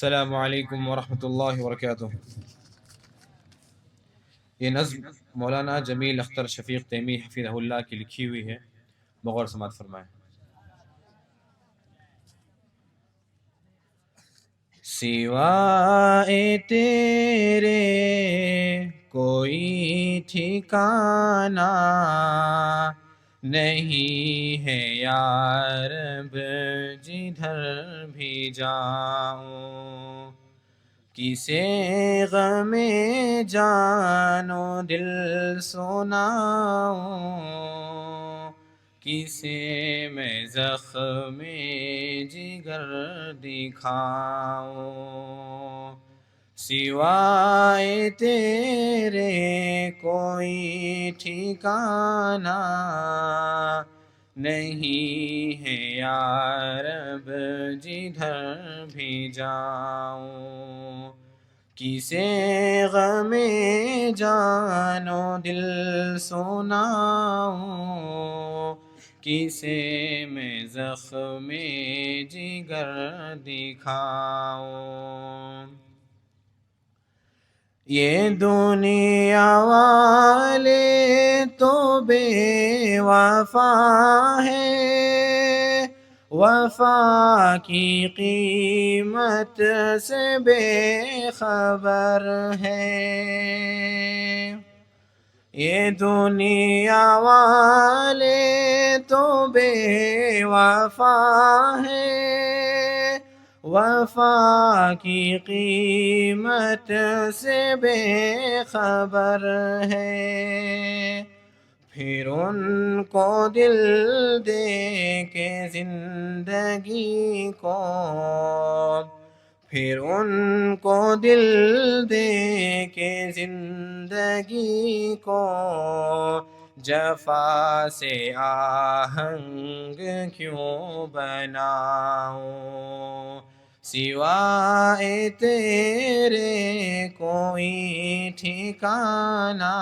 السلام علیکم ورحمۃ اللہ وبرکاتہ۔ یہ نظم مولانا جمیل اختر شفیق تیمی حفظہ اللہ کی لکھی ہوئی ہے، بغور سماعت فرمائیں۔ سوائے تیرے کوئی ٹھکانہ نہیں ہے یا رب، جدھر بھی جاؤں کسے غم جان و دل سناؤں، کسے میں زخم جگر دکھاؤں۔ سوائے تیرے کوئی ٹھکانہ نہیں ہے یا رب، جدھر بھی جاؤں کسے غم جان و دل سناؤں، کسے میں زخم جگر دکھاؤں۔ یہ دنیا والے تو بے وفا ہے، وفا کی قیمت سے بے خبر ہے۔ یہ دنیا والے تو بے وفا ہے، وفا کی قیمت سے بے خبر ہے۔ پھر ان کو دل دے کے زندگی کو، پھر ان کو دل دے کے زندگی کو، جفا سے آہنگ کیوں بناؤں۔ سوائے تیرے کوئی ٹھکانہ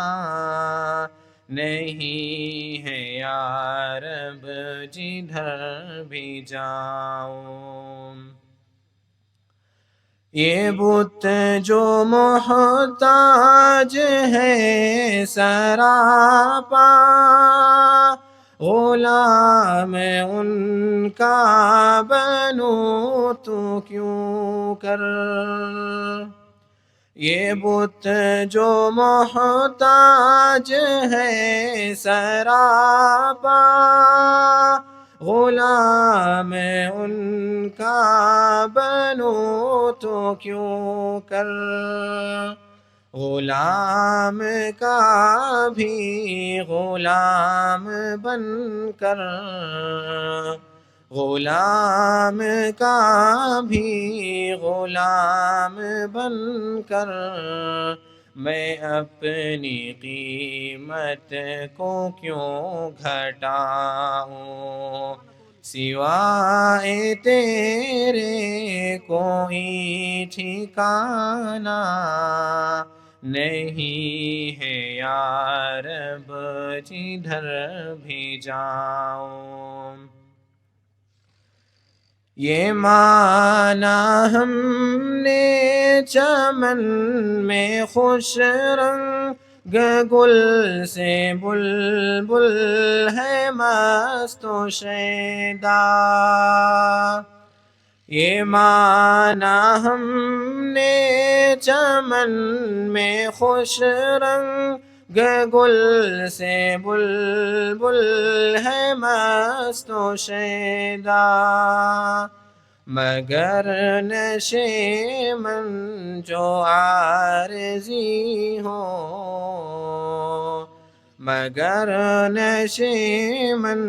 نہیں ہے یا رب، جدھر بھی جاؤں۔ یہ بت جو محتاج ہے سراپا، غلام ان کا بنوں تو کیوں کر۔ یہ بت جو محتاج ہے سراپا، غلام ان کا بنوں تو کیوں کر۔ غلام کا بھی غلام بن کر، غلام کا بھی غلام بن کر، میں اپنی قیمت کو کیوں گھٹاؤں۔ سوائے تیرے کوئی ٹھکانہ نہیں ہے یا رب، جدھر بھی جاؤں۔ یہ مانا ہم نے چمن میں خوش رنگ گل سے، بلبل ہے مست و شیدا۔ یہ مانا ہم نے چمن میں خوش رنگ گل سے، بلبل ہے مست و شیدا، مگر نشے من جو عارضی ہو، مگر نشے من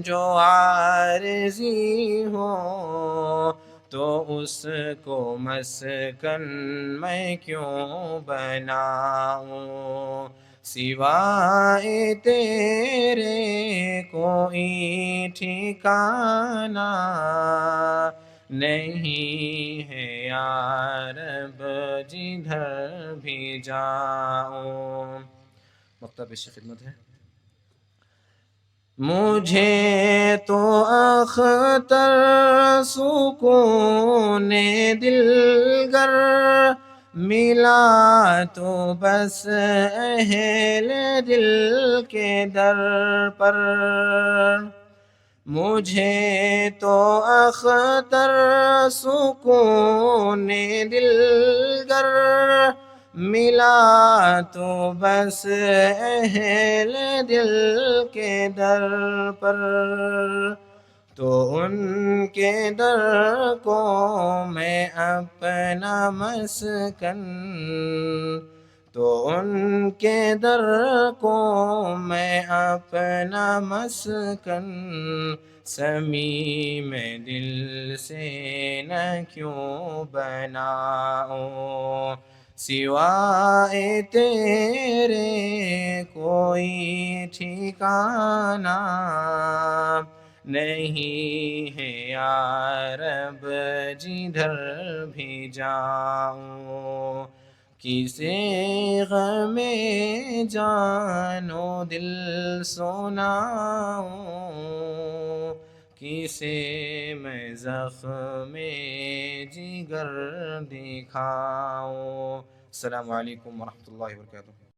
جو عارضی ہو، تو اس کو مسکن میں کیوں بناؤں۔ سوائے تیرے کوئی ٹھکانہ نہیں ہے یا رب، جدھر بھی جاؤں۔ ہے یا رب، جدھر بھی جاؤں۔ مکتب شیخ خدمت ہے۔ مجھے تو اختر سکون دل گر ملا تو بس اہل دل کے در پر، مجھے تو اختر سکون دل گر ملا تو بس اہل دل کے در پر، تو ان کے در کو میں اپنا مسکن، تو ان کے در کو میں اپنا مسکن صمیم دل سے نہ کیوں بناؤں، سوائے تیرے کوئی ٹھکانہ نہیں ہے یا رب جدھر بھی جاؤں، کسے غم جان و دل سناؤں، کسے میں زخم جگر دکھاؤں۔ السلام علیکم ورحمۃ اللہ وبرکاتہ۔